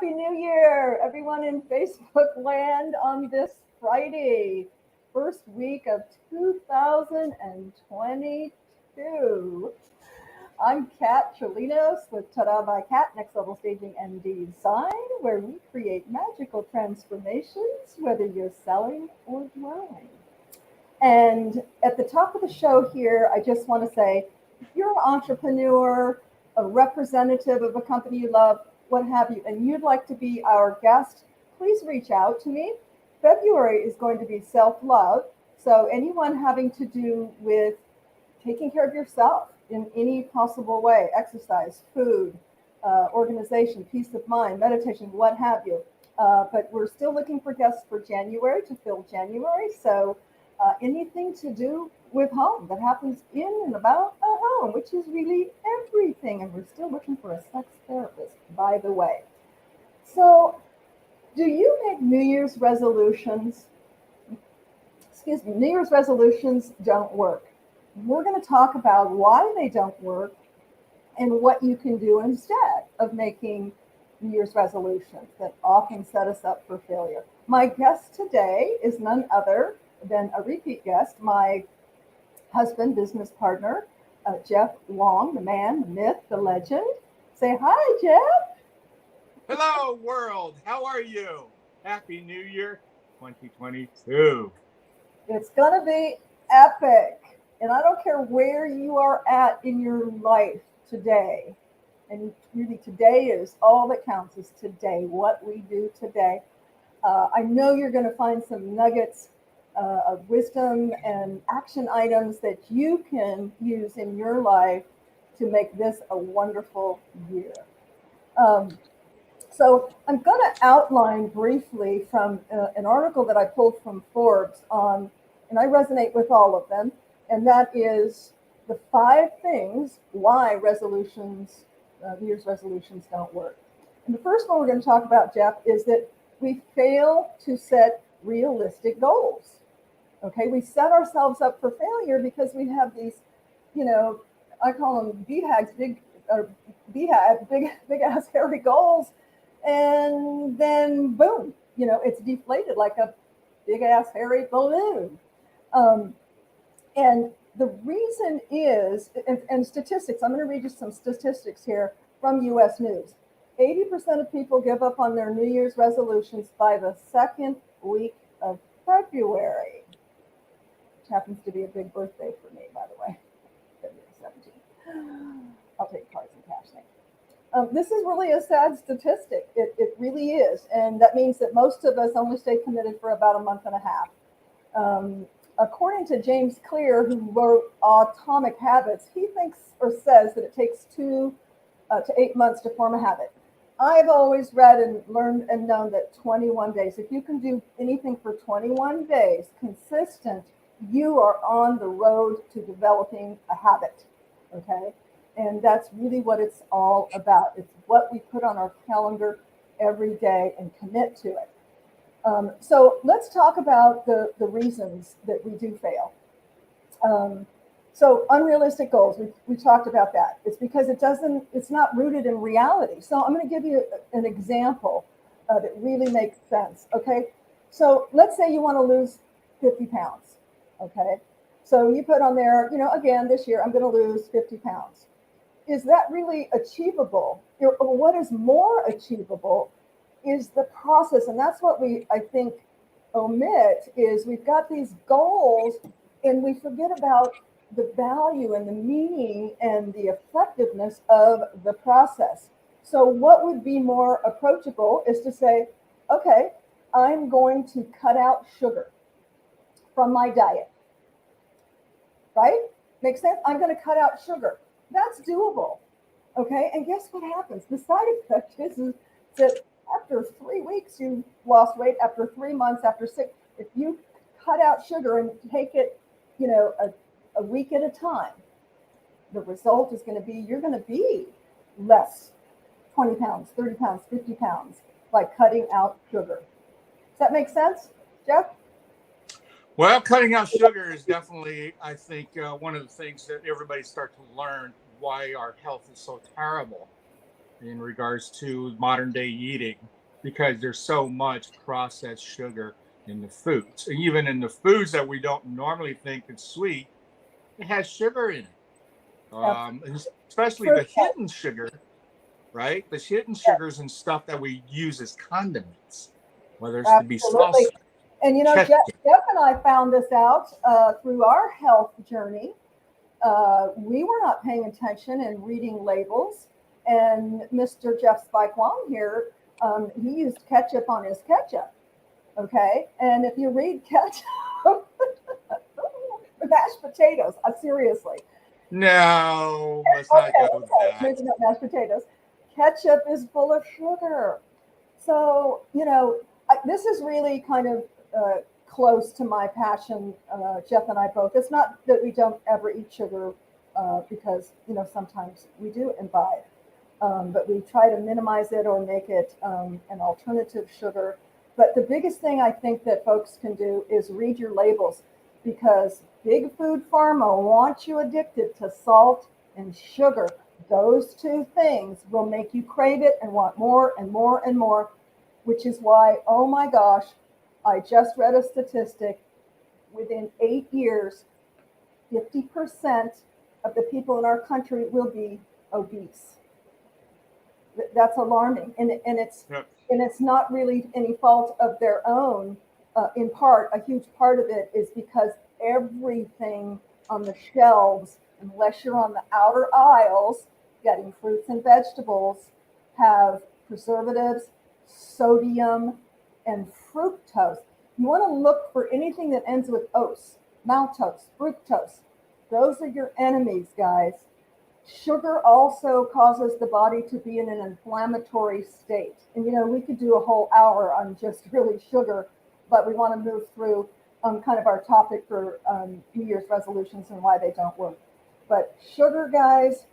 Happy New Year, everyone in Facebook land on this Friday, first week of 2022. I'm Kat Cholinos with Tada by Kat, Next Level Staging and Design, where we create magical transformations, whether you're selling or dwelling. And at the top of the show here, I just want to say if you're an entrepreneur, a representative of a company you love, what have you, and you'd like to be our guest, please reach out to me. February is going to be self love. So, anyone having to do with taking care of yourself in any possible way, exercise, food, organization, peace of mind, meditation, what have you. But we're still looking for guests for January to fill January. So, anything to do with home that happens in and about a home, which is really everything. And we're still looking for a sex therapist, by the way. So, do you make New Year's resolutions? Excuse me, New Year's resolutions don't work. We're going to talk about why they don't work and what you can do instead of making New Year's resolutions that often set us up for failure. My guest today is none other than a repeat guest, my husband, business partner, Jeff Long, the man, the myth, the legend. Say hi, Jeff. Hello, world. How are you? Happy New Year 2022. It's going to be epic. And I don't care where you are at in your life today. And really, today is all that counts is today, what we do today. I know you're going to find some nuggets of wisdom and action items that you can use in your life to make this a wonderful year. So I'm going to outline briefly from an article that I pulled from Forbes on, and I resonate with all of them, and that is the 5 things why resolutions, New Year's resolutions don't work. And the first one we're going to talk about, Jeff, is that we fail to set realistic goals. Okay, we set ourselves up for failure because we have these, I call them BHAGs, big ass hairy goals, and then boom, it's deflated like a big ass hairy balloon. And the reason is, and statistics, I'm going to read you some statistics here from US News. 80% of people give up on their New Year's resolutions by the second week of February, which happens to be a big birthday for me, by the way, February 17th. I'll take cards and cash, thank you. This is really a sad statistic. It really is. And that means that most of us only stay committed for about a month and a half. According to James Clear, who wrote Atomic Habits, he thinks or says that it takes 2 to 8 months to form a habit. I've always read and learned and known that 21 days, if you can do anything for 21 days consistent, you are on the road to developing a habit, okay? And that's really what it's all about. It's what we put on our calendar every day and commit to it. So let's talk about the reasons that we do fail. So unrealistic goals, we talked about that. It's because it's not rooted in reality. So I'm going to give you an example that really makes sense, okay? So let's say you want to lose 50 pounds, okay? So you put on there, again, this year I'm going to lose 50 pounds. Is that really achievable? Or what is more achievable is the process. And that's what I think, omit is we've got these goals and we forget about the value and the meaning and the effectiveness of the process. So what would be more approachable is to say, okay, I'm going to cut out sugar from my diet, right? Makes sense? I'm going to cut out sugar. That's doable, okay? And guess what happens? The side effect is that after 3 weeks, you've lost weight. After 3 months, after 6, if you cut out sugar and take it, a week at a time, the result is going to be you're going to be less 20 pounds, 30 pounds, 50 pounds by cutting out sugar. Does that make sense, Jeff? Well, cutting out sugar is definitely, I think, one of the things that everybody starts to learn why our health is so terrible in regards to modern day eating. because there's so much processed sugar in the foods. And even in the foods that we don't normally think is sweet, it has sugar in it. And especially the hidden sugar, right? The hidden sugars and stuff that we use as condiments, whether it's to be salsa. And Jeff and I found this out through our health journey. We were not paying attention and reading labels. And Mr. Jeff Spike Wong here, he used ketchup on his ketchup. Okay. And if you read ketchup, mashed potatoes, seriously. No, let's not go with that. Maybe not mashed potatoes. Ketchup is full of sugar. So, this is really kind of close to my passion, Jeff and I both. It's not that we don't ever eat sugar because, sometimes we do imbibe. But we try to minimize it or make it an alternative sugar. But the biggest thing I think that folks can do is read your labels, because big food pharma wants you addicted to salt and sugar. Those two things will make you crave it and want more and more and more, which is why, oh my gosh, I just read a statistic. Within 8 years, 50% of the people in our country will be obese. That's alarming, and it's not really any fault of their own. In part, a huge part of it is because everything on the shelves, unless you're on the outer aisles getting fruits and vegetables, have preservatives, sodium, and fructose. You want to look for anything that ends with ose, maltose, fructose. Those are your enemies, guys. Sugar also causes the body to be in an inflammatory state. And, we could do a whole hour on just really sugar, but we want to move through kind of our topic for New Year's resolutions and why they don't work. But sugar, guys,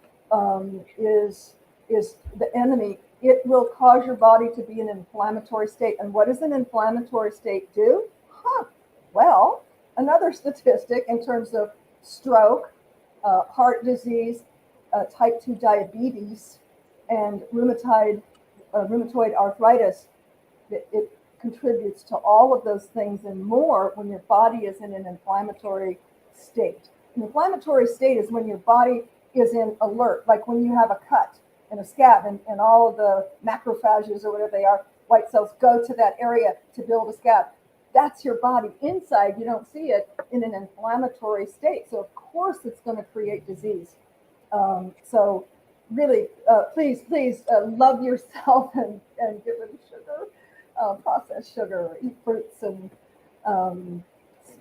is the enemy. It will cause your body to be in an inflammatory state. And what does an inflammatory state do? Well, another statistic in terms of stroke, heart disease, type 2 diabetes, and rheumatoid arthritis. It contributes to all of those things and more when your body is in an inflammatory state. An inflammatory state is when your body is in alert, like when you have a cut and a scab, and all of the macrophages or whatever they are, white cells, go to that area to build a scab. That's your body. Inside, you don't see it in an inflammatory state. So of course it's going to create disease. So really, please, love yourself and get rid of sugar, processed sugar, eat fruits, and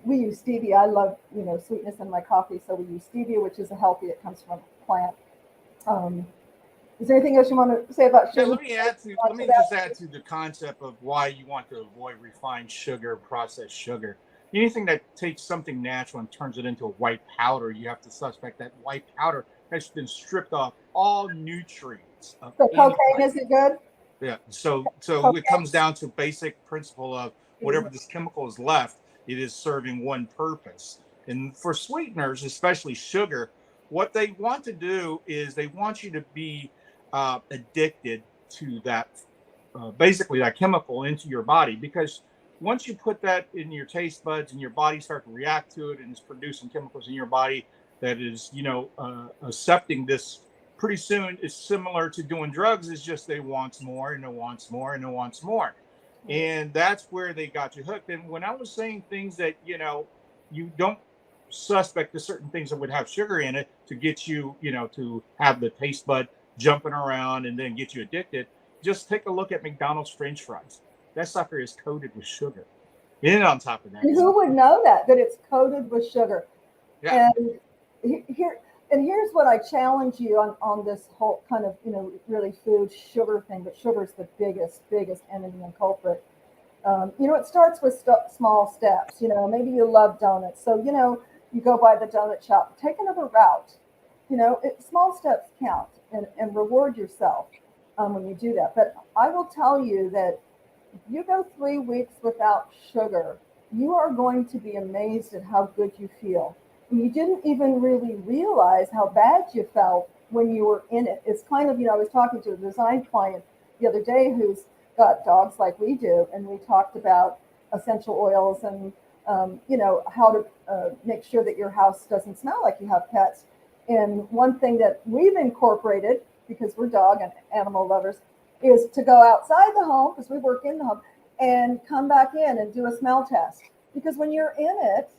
we use stevia. I love, sweetness in my coffee, so we use stevia, which is a healthy. It comes from a plant. Is there anything else you want to say about sugar? Let me just add to the concept of why you want to avoid refined sugar, processed sugar. Anything that takes something natural and turns it into a white powder, you have to suspect that white powder has been stripped off all nutrients. So cocaine isn't good? Yeah. So it comes down to basic principle of whatever this chemical is left, it is serving one purpose. And for sweeteners, especially sugar, what they want to do is they want you to be addicted to that, basically that chemical into your body, because once you put that in your taste buds and your body start to react to it and it's producing chemicals in your body that is, accepting this, pretty soon it's similar to doing drugs. It's just they wants more and it wants more and it wants more. And that's where they got you hooked. And when I was saying things that, you don't suspect the certain things that would have sugar in it to get you, to have the taste bud jumping around and then get you addicted, just take a look at McDonald's French fries. That sucker is coated with sugar. And on top of that, and who would know that it's coated with sugar? Yeah. And here's what I challenge you on this whole kind of, really food sugar thing, but sugar is the biggest enemy and culprit. It starts with small steps. Maybe you love donuts. So, you go by the donut shop, take another route. Small steps count, and reward yourself when you do that. But I will tell you that if you go 3 weeks without sugar, you are going to be amazed at how good you feel. And you didn't even really realize how bad you felt when you were in it. It's kind of, I was talking to a design client the other day who's got dogs like we do, and we talked about essential oils and how to make sure that your house doesn't smell like you have pets. And one thing that we've incorporated, because we're dog and animal lovers, is to go outside the home, because we work in the home, and come back in and do a smell test. Because when you're in it,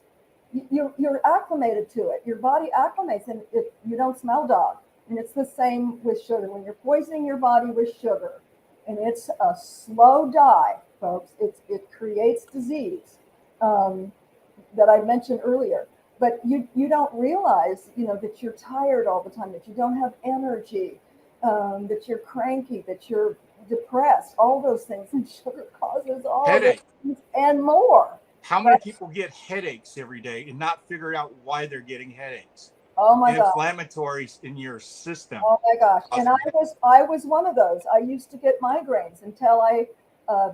you're acclimated to it. Your body acclimates, and if you don't smell dog. And it's the same with sugar. When you're poisoning your body with sugar, and it's a slow die, folks, it creates disease that I mentioned earlier. But you don't realize, that you're tired all the time, that you don't have energy, that you're cranky, that you're depressed, all those things. And sugar causes all Headache. this and more. How many people get headaches every day and not figure out why they're getting headaches? Oh my God. Inflammatories in your system. Oh my gosh. And I was one of those. I used to get migraines until I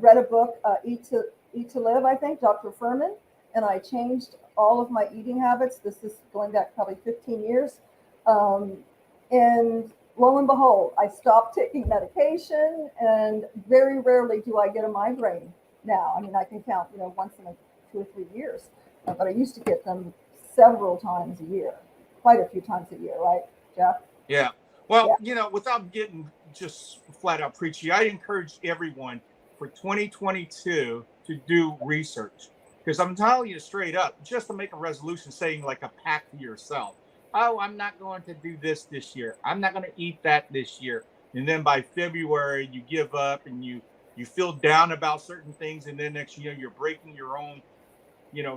read a book, Eat to Live, I think, Dr. Furman, and I changed all of my eating habits. This is going back probably 15 years. And lo and behold, I stopped taking medication, and very rarely do I get a migraine now. I mean, I can count, once in 2 or 3 years, but I used to get them several times a year, quite a few times a year, right, Jeff? Yeah. Well, without getting just flat out preachy, I encourage everyone for 2022 to do research, because I'm telling you straight up, just to make a resolution saying like a pact to yourself. Oh, I'm not going to do this year. I'm not going to eat that this year. And then by February, you give up and you feel down about certain things. And then next year, you're breaking your own,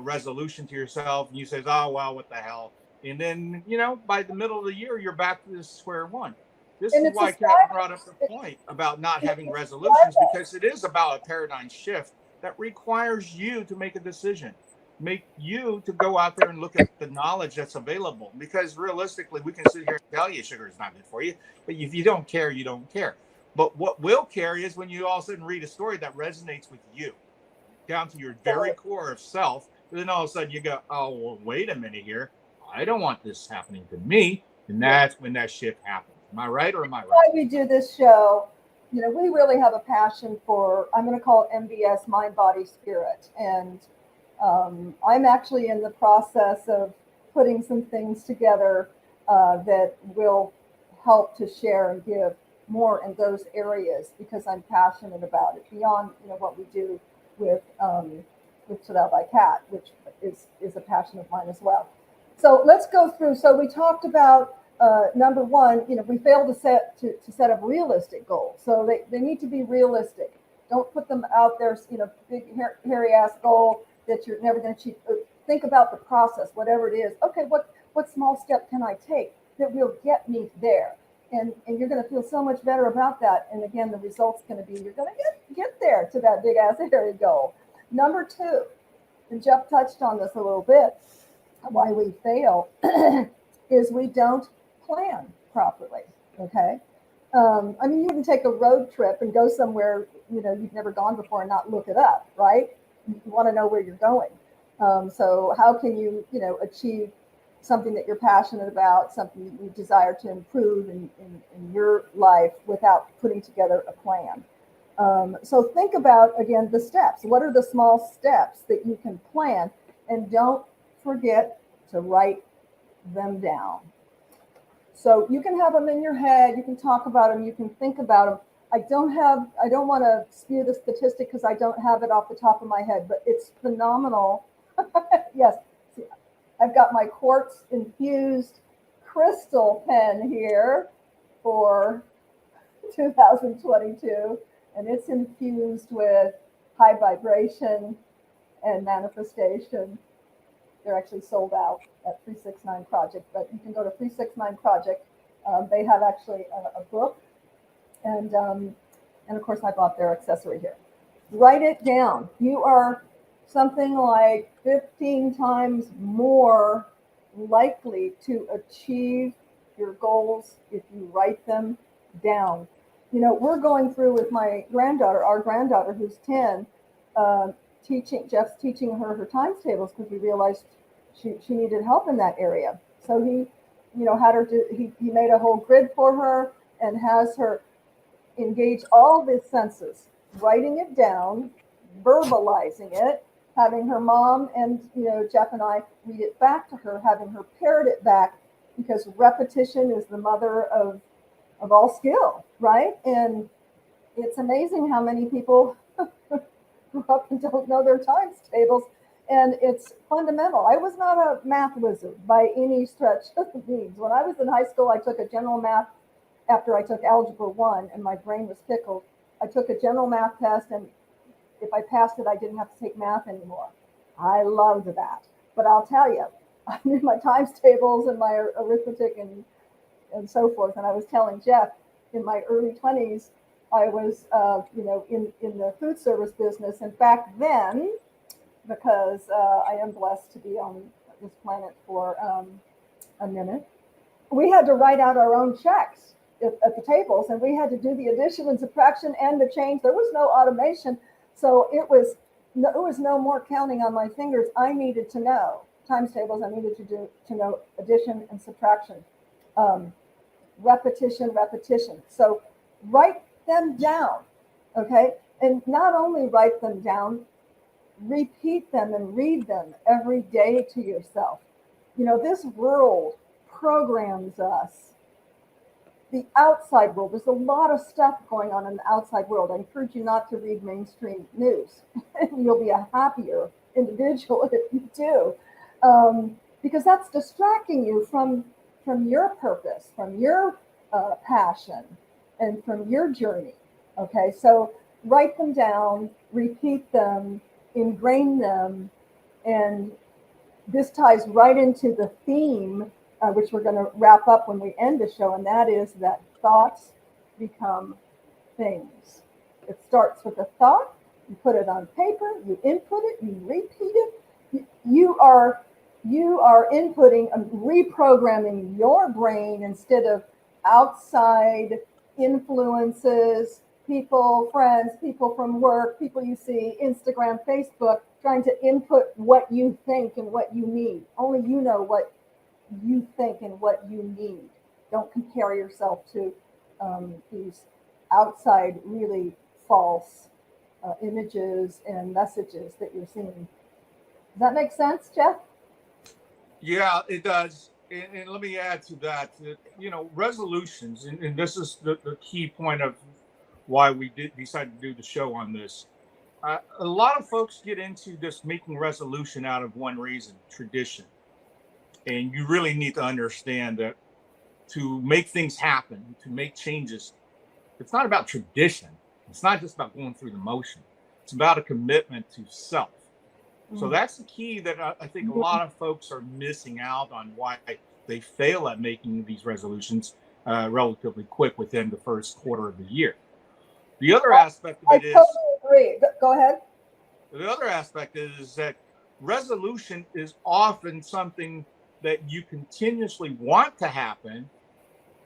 resolution to yourself. And you say, oh, well, what the hell? And then, by the middle of the year, you're back to the square one. This is why Kat brought up the point about not having resolutions, because it is about a paradigm shift that requires you to make a decision. Make you to go out there and look at the knowledge that's available, because realistically we can sit here and tell you sugar is not good for you, but if you don't care, you don't care. But what will carry is when you all of a sudden read a story that resonates with you down to your very core of self, and then all of a sudden you go, oh, well, wait a minute here, I don't want this happening to me. And that's when that shift happens. Am I right or am I right? Why we do this show, we really have a passion for, I'm going to call it MBS, mind, body, spirit. And I'm actually in the process of putting some things together that will help to share and give more in those areas, because I'm passionate about it beyond what we do with Tada by Kat, which is a passion of mine as well. So let's go through. So we talked about number one, we failed to set up realistic goals. So they need to be realistic. Don't put them out there, big hairy ass goal that you're never going to achieve. Think about the process, whatever it is. Okay, what small step can I take that will get me there? And you're going to feel so much better about that. And again, the result's going to be, you're going to get there to that big ass hairy goal. Number two, and Jeff touched on this a little bit, why we fail is we don't plan properly. Okay. I mean, you can take a road trip and go somewhere, you've never gone before and not look it up, right? You want to know where you're going. So how can you, achieve something that you're passionate about, something that you desire to improve in your life without putting together a plan? So think about, again, the steps. What are the small steps that you can plan? And don't forget to write them down. So you can have them in your head, you can talk about them, you can think about them. I don't want to spew the statistic because I don't have it off the top of my head, but it's phenomenal. Yes, I've got my quartz infused crystal pen here for 2022, and it's infused with high vibration and manifestation. They're actually sold out at 369 Project, but you can go to 369 Project. They have actually a book, and of course I bought their accessory here. Write it down. You are something like 15 times more likely to achieve your goals if you write them down. We're going through with my granddaughter, our granddaughter who's 10, Jeff's teaching her times tables because we realized she needed help in that area. So he, had her he made a whole grid for her and has her engage all the senses. writing it down, verbalizing it, having her mom and Jeff and I read it back to her, having her parrot it back, because repetition is the mother of all skill, right? And it's amazing how many people grew up and don't know their times tables. And it's fundamental. I was not a math wizard by any stretch of the means. When I was in high school, I took a general math after I took Algebra 1 and my brain was pickled. I took a general math test, and if I passed it, I didn't have to take math anymore. I loved that. But I'll tell you, I knew my times tables and my arithmetic and so forth. And I was telling Jeff, in my early 20s, I was, in the food service business. And back then, because I am blessed to be on this planet for a minute, we had to write out our own checks at the tables, and we had to do the addition and subtraction and the change. There was no automation, so it was no more counting on my fingers. I needed to know times tables. I needed to know addition and subtraction, repetition. So write them down, okay? And not only write them down, repeat them and read them every day to yourself. This world programs us. The outside world, there's a lot of stuff going on in the outside world. I encourage you not to read mainstream news. You'll be a happier individual if you do, because that's distracting you from your purpose, from your passion, and from your journey. Okay, so write them down, repeat them, ingrain them, and this ties right into the theme, which we're going to wrap up when we end the show, and that is that thoughts become things. It starts with a thought, you put it on paper, you input it, you repeat it. You are inputting and reprogramming your brain instead of outside influences, people, friends, people from work, people you see, Instagram, Facebook, trying to input what you think and what you need. Only you know what you think and what you need. Don't compare yourself to these outside, really false images and messages that you're seeing. Does that make sense, Jeff? Yeah, it does. And let me add to that, resolutions, and this is the key point of why we decided to do the show on this. A lot of folks get into this making resolution out of one reason, tradition. And you really need to understand that to make things happen, to make changes, it's not about tradition. It's not just about going through the motion. It's about a commitment to self. So that's the key that I think a lot of folks are missing out on, why they fail at making these resolutions relatively quick within the first quarter of the year. The other aspect of it is, I totally agree. Go ahead. The other aspect is that resolution is often something that you continuously want to happen,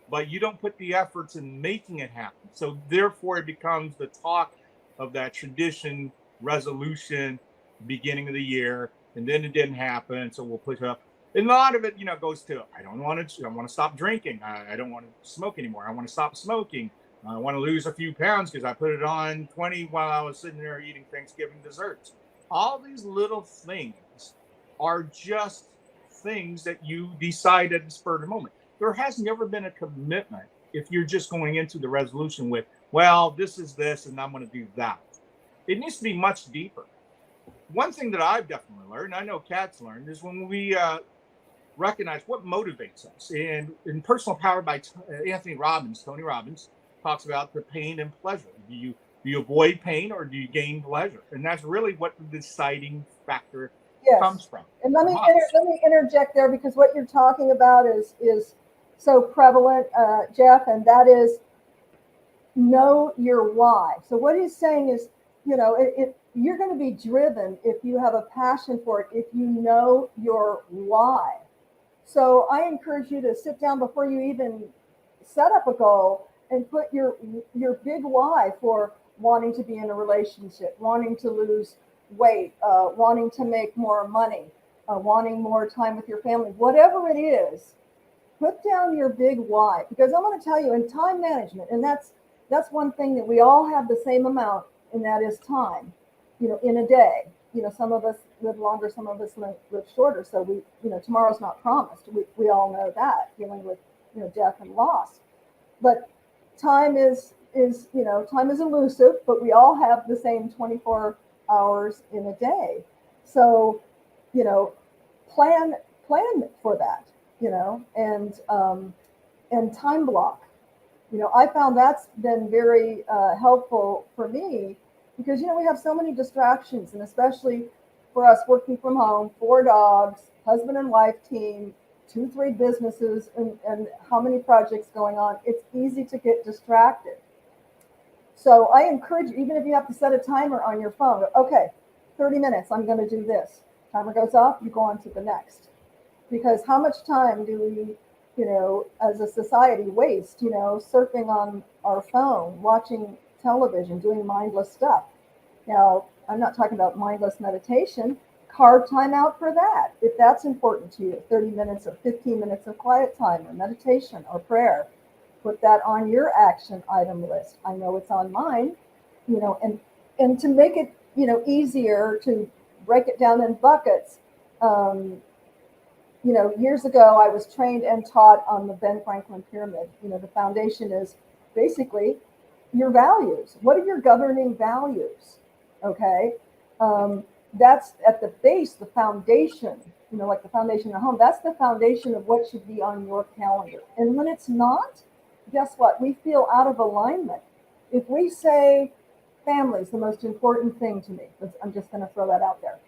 but you don't put the efforts in making it happen. So therefore, it becomes the talk of that tradition, resolution, beginning of the year, and then it didn't happen, so we'll push it up. And a lot of it, goes to, I want to stop drinking. I don't want to smoke anymore. I want to stop smoking. I want to lose a few pounds because I put it on 20 while I was sitting there eating Thanksgiving desserts. All these little things are just things that you decide at the spur of the moment. There has never been a commitment if you're just going into the resolution with, well, this is this and I'm going to do that. It needs to be much deeper. One thing that I've definitely learned, I know Kat's learned, is when we recognize what motivates us. And in Personal Power by Tony Robbins talks about the pain and pleasure. Do you avoid pain or do you gain pleasure? And that's really what the deciding factor comes from. And let me interject there, because what you're talking about is so prevalent, Jeff, and that is know your why. So what he's saying is, you're going to be driven if you have a passion for it, if you know your why. So I encourage you to sit down before you even set up a goal and put your big why for wanting to be in a relationship, wanting to lose weight, wanting to make more money, wanting more time with your family, whatever it is. Put down your big why, because I'm going to tell you, in time management, and that's one thing that we all have the same amount. and that is time, in a day. Some of us live longer, some of us live shorter. So tomorrow's not promised. We all know that, dealing with, death and loss. But time time is elusive, but we all have the same 24 hours in a day. So, you know, plan for that, and time block. I found that's been very helpful for me because, we have so many distractions, and especially for us working from home, 4 dogs, husband and wife team, 2, 3 businesses, and how many projects going on, it's easy to get distracted. So I encourage you, even if you have to set a timer on your phone, okay, 30 minutes, I'm going to do this. Timer goes off, you go on to the next. Because how much time do we, as a society waste, surfing on our phone, watching television, doing mindless stuff? Now, I'm not talking about mindless meditation. Carve time out for that. If that's important to you, 30 minutes or 15 minutes of quiet time or meditation or prayer, put that on your action item list. I know it's on mine, and to make it, easier to break it down in buckets. Years ago, I was trained and taught on the Ben Franklin pyramid. The foundation is basically your values. What are your governing values? Okay. That's at the base, the foundation, like the foundation of home. That's the foundation of what should be on your calendar. And when it's not, guess what? We feel out of alignment. If we say family is the most important thing to me, I'm just going to throw that out there.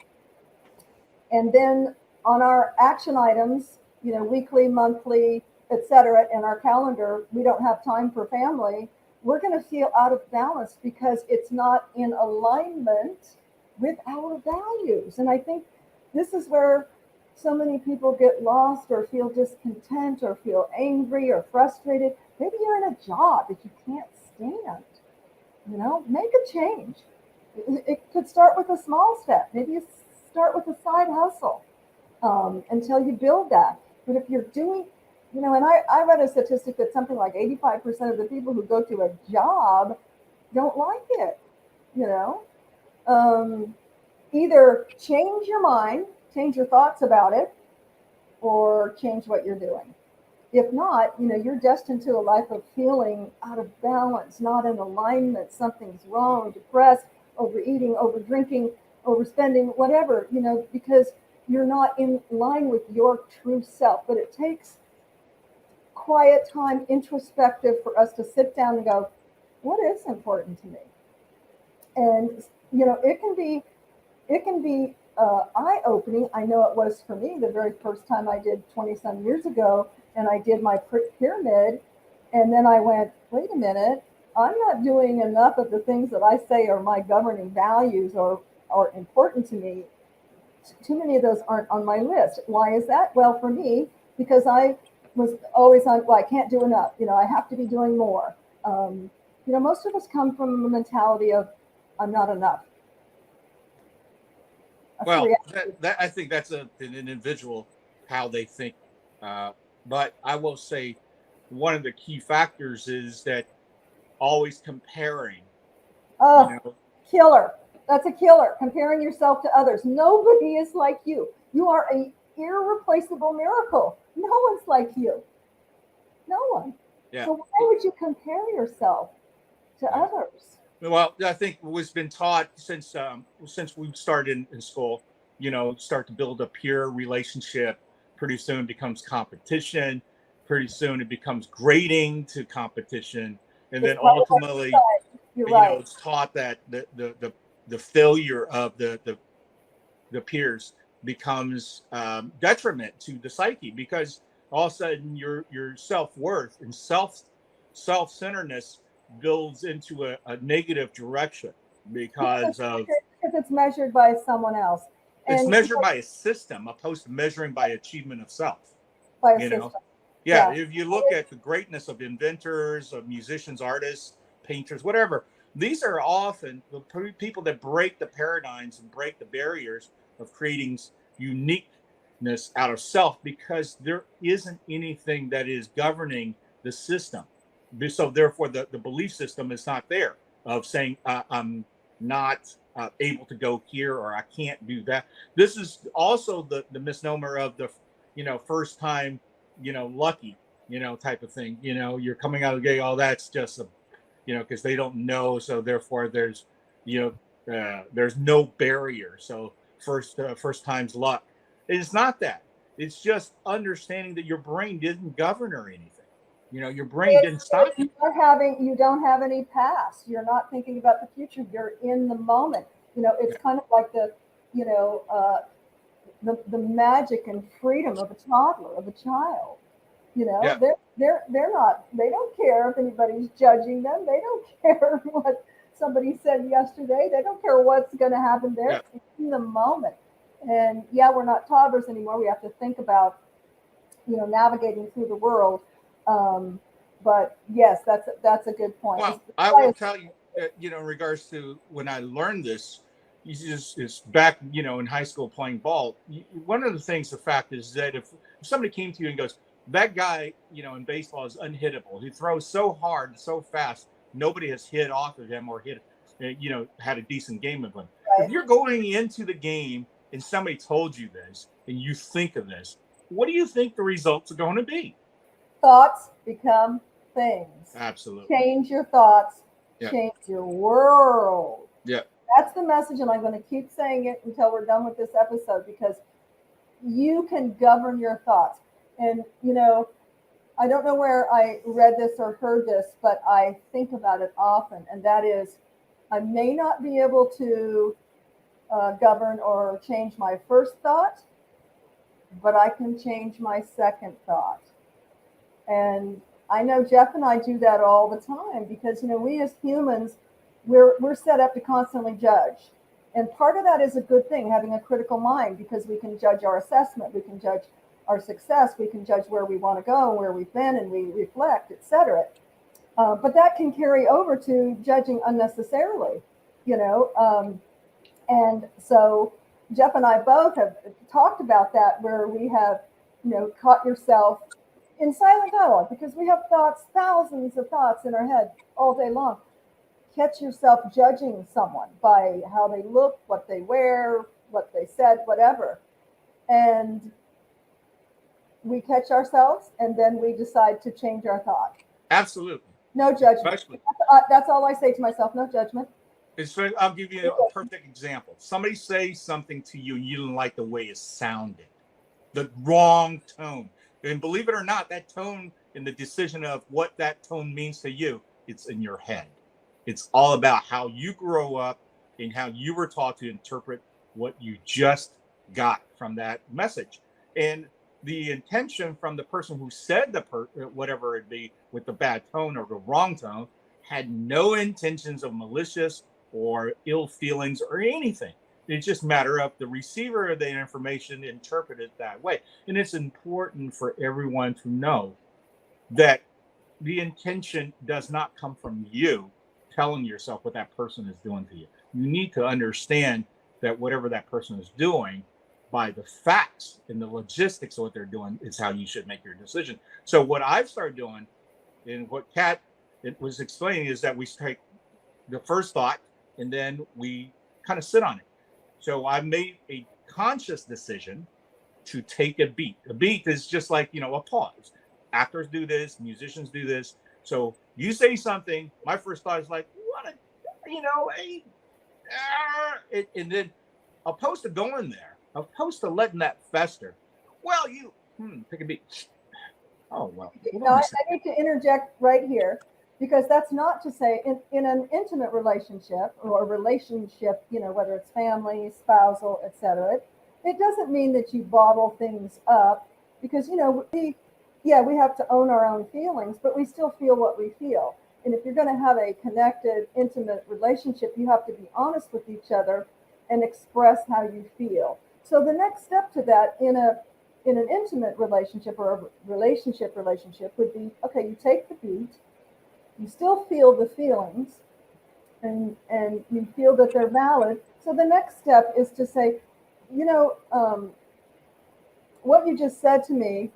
And then on our action items, weekly, monthly, etc., in our calendar, we don't have time for family. We're going to feel out of balance because it's not in alignment with our values. And I think this is where so many people get lost or feel discontent or feel angry or frustrated. Maybe you're in a job that you can't stand. Make a change. It could start with a small step. Maybe you start with a side hustle until you build that. But if you're doing, and I read a statistic that something like 85% of the people who go to a job don't like it. Either change your mind, change your thoughts about it, or change what you're doing. If not, you're destined to a life of feeling out of balance, not in alignment. Something's wrong, depressed, overeating, over drinking, overspending, whatever, because you're not in line with your true self. But it takes quiet time, introspective, for us to sit down and go, what is important to me? And, it can be eye-opening. I know it was for me the very first time I did 20-some years ago, and I did my pyramid, and then I went, wait a minute, I'm not doing enough of the things that I say are my governing values or are important to me. Too many of those aren't on my list. Why is that? Well, for me, because I was always on, I can't do enough. I have to be doing more. Most of us come from a mentality of, I'm not enough. Well, I think that's an individual, how they think. But I will say one of the key factors is that always comparing. Killer. That's a killer. Comparing yourself to others. Nobody is like you. You are an irreplaceable miracle. No one's like you. No one. Yeah. So why would you compare yourself to others? Well, I think what's been taught since we started in school, start to build a peer relationship. Pretty soon it becomes competition. Pretty soon it becomes grading to competition, and then ultimately, it's taught that the failure of the peers becomes detriment to the psyche, because all of a sudden your self-worth and self-centeredness builds into a negative direction because it's measured by someone else. It's measured by a system opposed to measuring by achievement of self. By a system. Yeah, if you look at the greatness of inventors, of musicians, artists, painters, whatever, these are often the people that break the paradigms and break the barriers of creating uniqueness out of self, because there isn't anything that is governing the system. So therefore, the belief system is not there of saying, I'm not able to go here, or I can't do that. This is also the misnomer of the, first time, lucky, type of thing. You're coming out of the gate, all that's just a, because they don't know. So therefore there's, there's no barrier. So first time's luck. It's not that. It's just understanding that your brain didn't govern or anything. Your brain didn't stop you. You don't have any past. You're not thinking about the future. You're in the moment. It's kind of like you know, uh, the magic and freedom of a toddler, of a child. Yeah. They're not. They don't care if anybody's judging them. They don't care what somebody said yesterday. They don't care what's going to happen. They're in the moment. And yeah, we're not toddlers anymore. We have to think about navigating through the world. But yes, that's a good point. Well, I will tell you, in regards to when I learned this, it's back, in high school playing ball. One of the things, the fact is that if somebody came to you and goes, that guy, in baseball is unhittable. He throws so hard, so fast, nobody has hit off of him or had a decent game of him. Right. If you're going into the game and somebody told you this and you think of this, what do you think the results are going to be? Thoughts become things. Absolutely. Change your thoughts, change your world. Yeah. That's the message, and I'm going to keep saying it until we're done with this episode, because you can govern your thoughts. And, I don't know where I read this or heard this, but I think about it often, and that is, I may not be able to govern or change my first thought, but I can change my second thought. And I know Jeff and I do that all the time, because, we as humans, we're set up to constantly judge. And part of that is a good thing, having a critical mind, because we can judge our assessment, we can judge our success, we can judge where we want to go, where we've been, and we reflect, etc. But that can carry over to judging unnecessarily, and so Jeff and I both have talked about that, where we have, caught yourself in silent dialogue, because we have thoughts, thousands of thoughts in our head all day long. Catch yourself judging someone by how they look, what they wear, what they said, whatever. And we catch ourselves, and then we decide to change our thought. Absolutely. No judgment. That's all I say to myself, no judgment. I'll give you a perfect example. Somebody says something to you and you didn't like the way it sounded, the wrong tone. And believe it or not, that tone and the decision of what that tone means to you, it's in your head. It's all about how you grow up and how you were taught to interpret what you just got from that message. And the intention from the person who said whatever it be, with the bad tone or the wrong tone, had no intentions of malicious or ill feelings or anything. It's just a matter of the receiver of the information interpreted that way. And it's important for everyone to know that the intention does not come from you telling yourself what that person is doing to you. You need to understand that whatever that person is doing, by the facts and the logistics of what they're doing, is how you should make your decision. So what I've started doing, and what Kat was explaining, is that we take the first thought and then we kind of sit on it. So I made a conscious decision to take a beat. A beat is just like, a pause. Actors do this, musicians do this. So you say something, my first thought is like, and then opposed to going there, opposed to letting that fester. Well, take a beat. Oh, well. I need to interject right here, because that's not to say in an intimate relationship, or a relationship, whether it's family, spousal, etc. It doesn't mean that you bottle things up, because, we have to own our own feelings, but we still feel what we feel. And if you're going to have a connected, intimate relationship, you have to be honest with each other and express how you feel. So the next step to that in an intimate relationship, or a relationship would be, okay, you take the beat, you still feel the feelings, and you feel that they're valid. So the next step is to say, what you just said to me,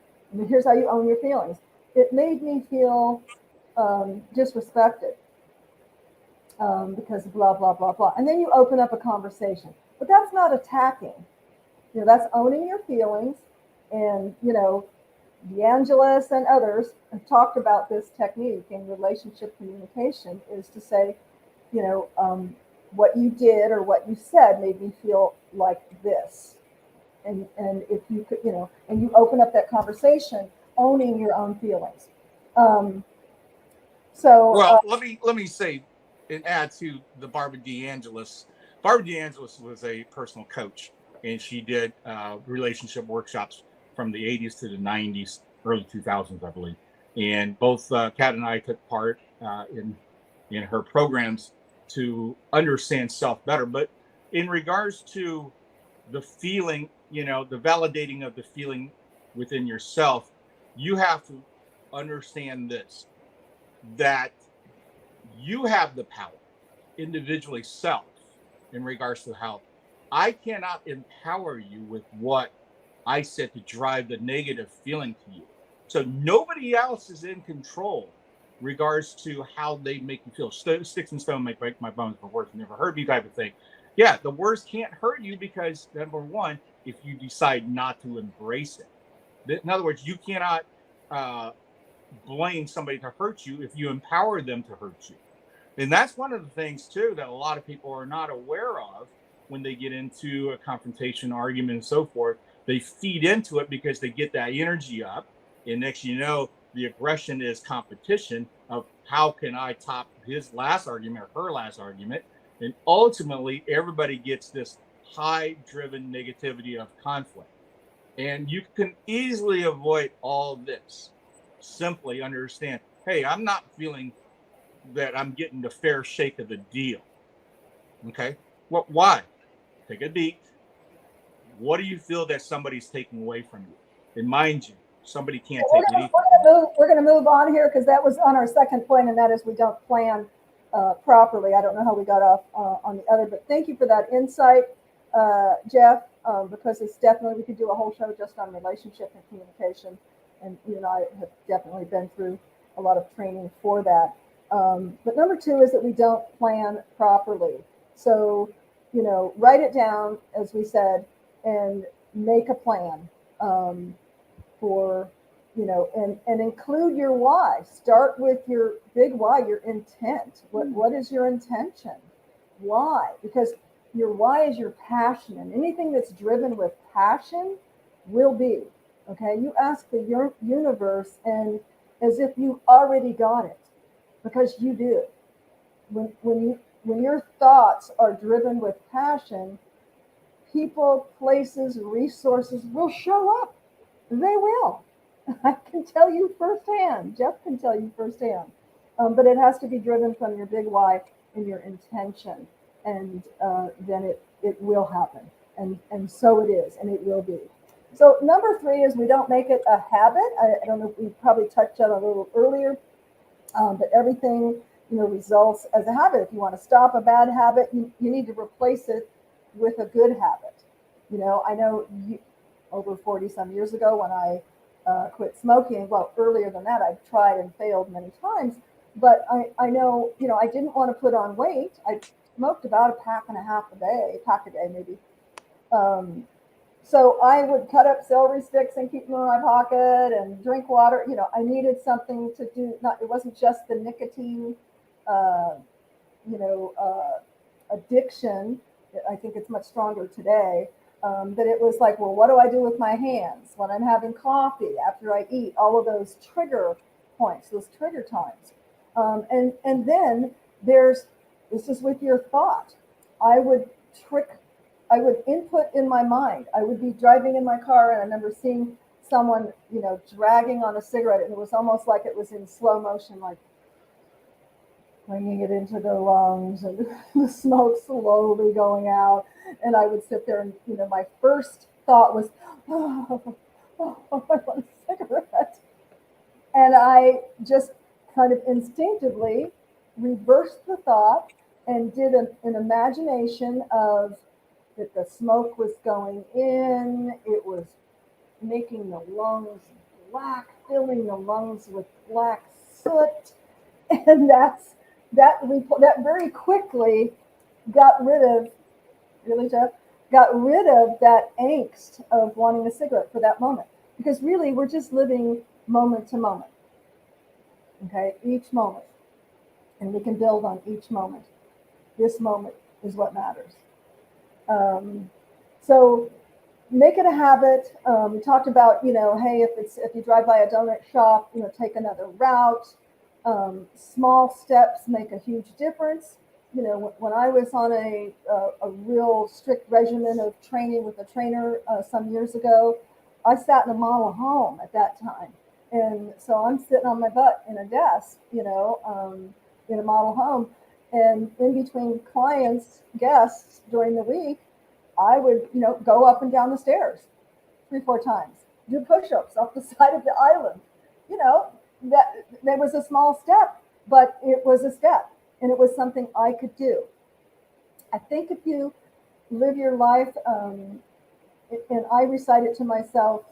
here's how you own your feelings. It made me feel disrespected. because blah, blah, blah, blah. And then you open up a conversation. But that's not attacking. That's owning your feelings. And, DeAngelis and others have talked about this technique in relationship communication is to say, what you did or what you said made me feel like this. And if you could, and you open up that conversation, owning your own feelings. Well, let me say and add to the Barbara DeAngelis. Barbara DeAngelis was a personal coach, and she did relationship workshops from the 80s to the 90s, early 2000s, I believe. And both Kat and I took part in her programs to understand self better. But in regards to the feeling, the validating of the feeling within yourself, you have to understand this, that you have the power individually self in regards to how I cannot empower you with what I said to drive the negative feeling to you. So nobody else is in control regards to how they make you feel. Sticks and stone may break my bones, but words never hurt me type of thing. Yeah, the words can't hurt you because, number one, if you decide not to embrace it. In other words, you cannot blame somebody to hurt you if you empower them to hurt you. And that's one of the things, too, that a lot of people are not aware of when they get into a confrontation, argument, and so forth. They feed into it because they get that energy up. And next, the aggression is competition of how can I top his last argument or her last argument. And ultimately, everybody gets this high-driven negativity of conflict. And you can easily avoid all this. Simply understand, hey, I'm not feeling that I'm getting the fair shake of the deal. Okay. Why? Take a beat. What do you feel that somebody's taking away from you? And mind you, somebody can't take anything. We're going to move on here because that was on our second point, and that is we don't plan properly. I don't know how we got off on the other, but thank you for that insight, Jeff, because it's definitely, we could do a whole show just on relationship and communication. And you and I have definitely been through a lot of training for that. But number two is that we don't plan properly. So, write it down, as we said, and make a plan for, and include your why. Start with your big why, your intent. What is your intention? Why? Because your why is your passion, and anything that's driven with passion will be. Okay, you ask the universe, and as if you already got it, because you do. When your thoughts are driven with passion, people, places, resources will show up. They will. I can tell you firsthand. Jeff can tell you firsthand. But it has to be driven from your big why and your intention, and then it will happen. And so it is, and it will be. So number three is we don't make it a habit. I don't know if we probably touched on it a little earlier, but everything results as a habit. If you want to stop a bad habit, you need to replace it with a good habit. I know over 40 some years ago when I quit smoking, well, earlier than that, I've tried and failed many times, but I know, I didn't want to put on weight. I smoked about a pack a day maybe. So I would cut up celery sticks and keep them in my pocket and drink water. I needed something to do. It wasn't just the nicotine, addiction. I think it's much stronger today. That it was like, well, what do I do with my hands when I'm having coffee, after I eat? All of those trigger points, those trigger times. And then this is with your thought. I would input in my mind. I would be driving in my car, and I remember seeing someone, dragging on a cigarette, and it was almost like it was in slow motion, like bringing it into their lungs, and the smoke slowly going out. And I would sit there, and my first thought was, oh, I want a cigarette. And I just kind of instinctively reversed the thought and did an imagination of that the smoke was going in, it was making the lungs black, filling the lungs with black soot. And that's that very quickly got rid of, really, Jeff, got rid of that angst of wanting a cigarette for that moment. Because really, we're just living moment to moment, okay? Each moment. And we can build on each moment. This moment is what matters. So make it a habit. We talked about, hey, if you drive by a donut shop, take another route. Small steps make a huge difference. When I was on a real strict regimen of training with a trainer some years ago, I sat in a model home at that time. And so I'm sitting on my butt in a desk, in a model home. And in between clients, guests during the week, I would, go up and down the stairs 3-4 times, do push-ups off the side of the island. That there was a small step, but it was a step, and it was something I could do. I think if you live your life, and I recite it to myself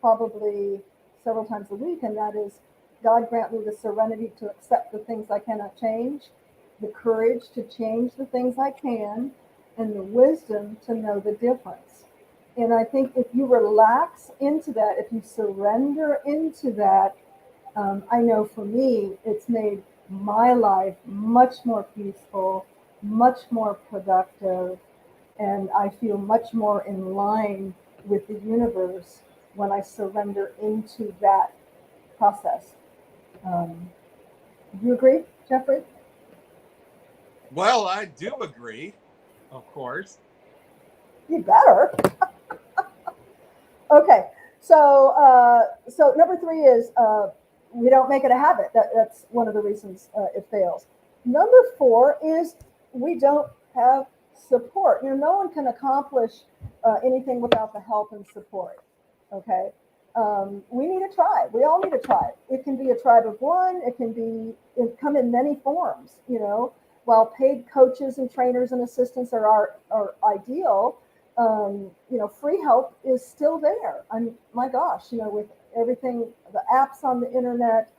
probably several times a week, and that is, God grant me the serenity to accept the things I cannot change, the courage to change the things I can, and the wisdom to know the difference. And I think if you relax into that, if you surrender into that, I know for me, it's made my life much more peaceful, much more productive, and I feel much more in line with the universe when I surrender into that process. Do you agree, Jeffrey? Well, I do agree, of course. You better. Okay, so number 3 is we don't make it a habit. That's one of the reasons it fails. Number 4 is we don't have support. No one can accomplish anything without the help and support. Okay, we need a tribe. We all need a tribe. It can be a tribe of one. It come in many forms. While paid coaches and trainers and assistants are ideal, free help is still there. My gosh, with everything, the apps on the internet,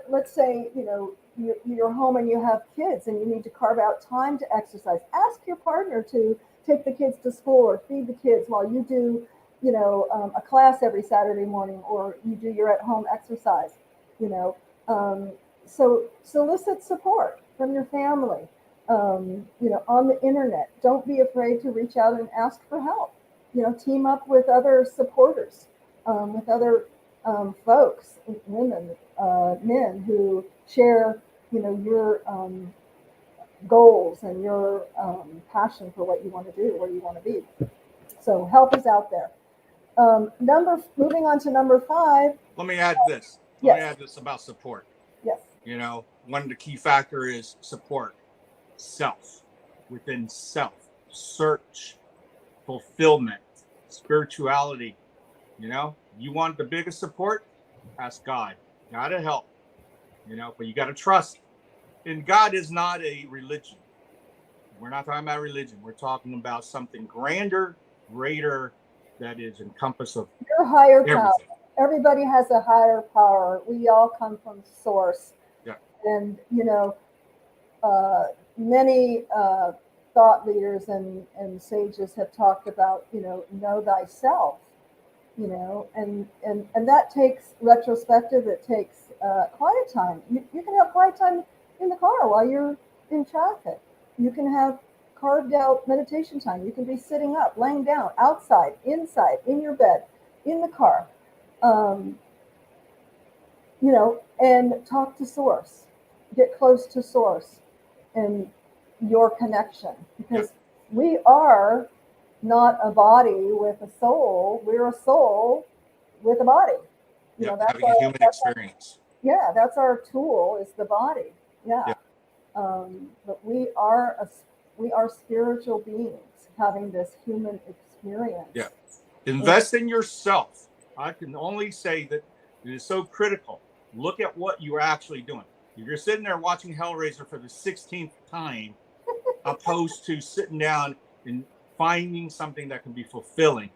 let's say, you're home and you have kids and you need to carve out time to exercise. Ask your partner to take the kids to school or feed the kids while you do, a class every Saturday morning, or you do your at-home exercise, So solicit support from your family, on the internet. Don't be afraid to reach out and ask for help. Team up with other supporters, with other folks, women, men who share, your goals and your passion for what you want to do, where you want to be. So help is out there. Moving on to number 5. Let me add this. Yes. Let me add this about support. Yes. One of the key factor is support. Self, within self, search, fulfillment, spirituality. You want the biggest support? Ask God. Gotta help. But you gotta trust. And God is not a religion. We're not talking about religion. We're talking about something grander, greater, that is encompass of your higher everything. Power. Everybody has a higher power. We all come from source. Yeah. And many thought leaders and sages have talked about, know thyself, and that takes retrospective. It takes quiet time. You can have quiet time in the car while you're in traffic. You can have carved out meditation time. You can be sitting up, laying down, outside, inside, in your bed, in the car, and talk to source, get close to source and your connection, because we are not a body with a soul. We're a soul with a body. That's having a human experience. That's our tool, is the body. But we are spiritual beings having this human experience. Invest in yourself. I can only say that it is so critical. Look at what you're actually doing. If you're sitting there watching Hellraiser for the 16th time, opposed to sitting down and finding something that can be fulfilling,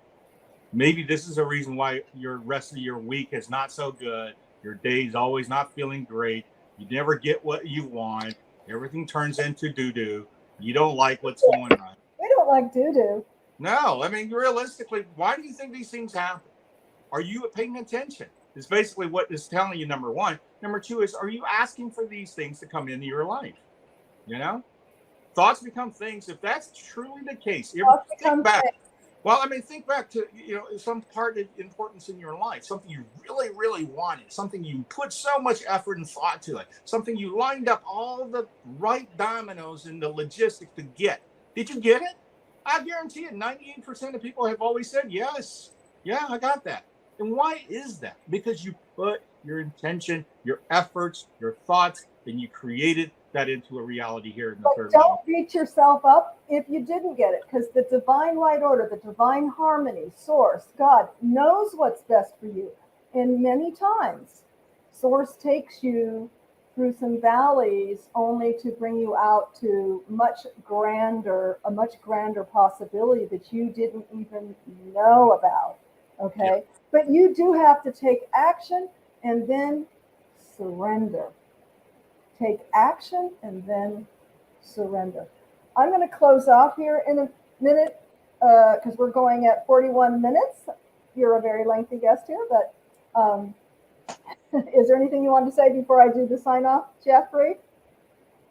maybe this is a reason why your rest of your week is not so good. Your day's always not feeling great. You never get what you want. Everything turns into doo-doo. You don't like what's going on. We don't like doo-doo. No, I mean, realistically, why do you think these things happen? Are you paying attention? Is basically what it's telling you, number one. Number two is, are you asking for these things to come into your life? You know? Thoughts become things. If that's truly the case, think back. Well, I mean, think back to, some part of importance in your life, something you really, really wanted, something you put so much effort and thought to it, something you lined up all the right dominoes and the logistics to get. Did you get it? I guarantee you, 98% of people have always said, yes, yeah, I got that. And why is that? Because you put your intention, your efforts, your thoughts, and you created that into a reality here in the third Don't level. beat yourself up if you didn't get it, because the divine light order, the divine harmony, source, God knows what's best for you. And many times, source takes you through some valleys only to bring you out to a much grander possibility that you didn't even know about. Okay. Yep. But you do have to take action and then surrender. Take action and then surrender. I'm going to close off here in a minute because we're going at 41 minutes. You're a very lengthy guest here, but is there anything you want to say before I do the sign off, Jeffrey?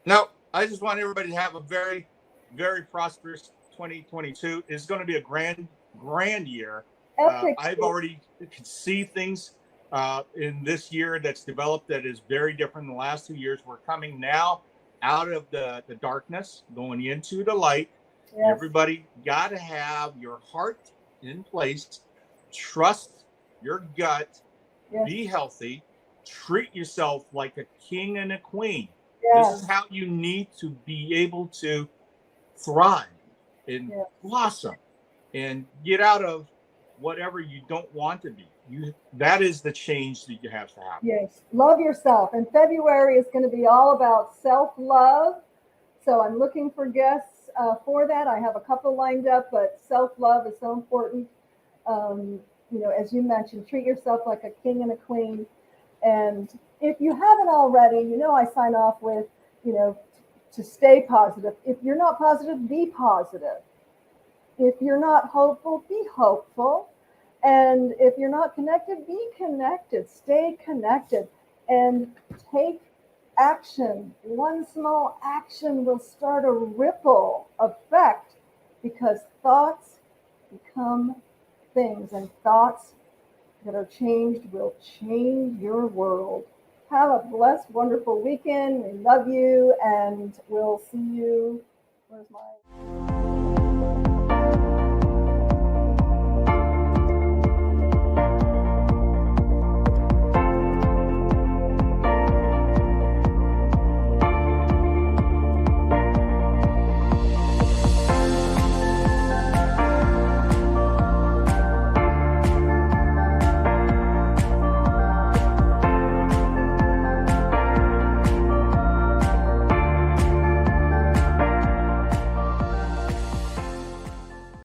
No, I just want everybody to have a very, very prosperous 2022. It's going to be a grand year. I've already can see things in this year that's developed that is very different than the last 2 years. We're coming now out of the darkness, going into the light. Yes. Everybody got to have your heart in place, trust your gut, yes. Be healthy, treat yourself like a king and a queen. Yes. This is how you need to be able to thrive and yes. blossom and get out of whatever you don't want to be. That is the change that you have to have. Yes. Love yourself. And February is going to be all about self-love. So I'm looking for guests for that. I have a couple lined up, but self-love is so important. As you mentioned, treat yourself like a king and a queen. And if you haven't already, I sign off with, to stay positive. If you're not positive, be positive. If you're not hopeful, be hopeful. And if you're not connected, be connected. Stay connected and take action. One small action will start a ripple effect because thoughts become things, and thoughts that are changed will change your world. Have a blessed, wonderful weekend. We love you, and we'll see you. Where's my...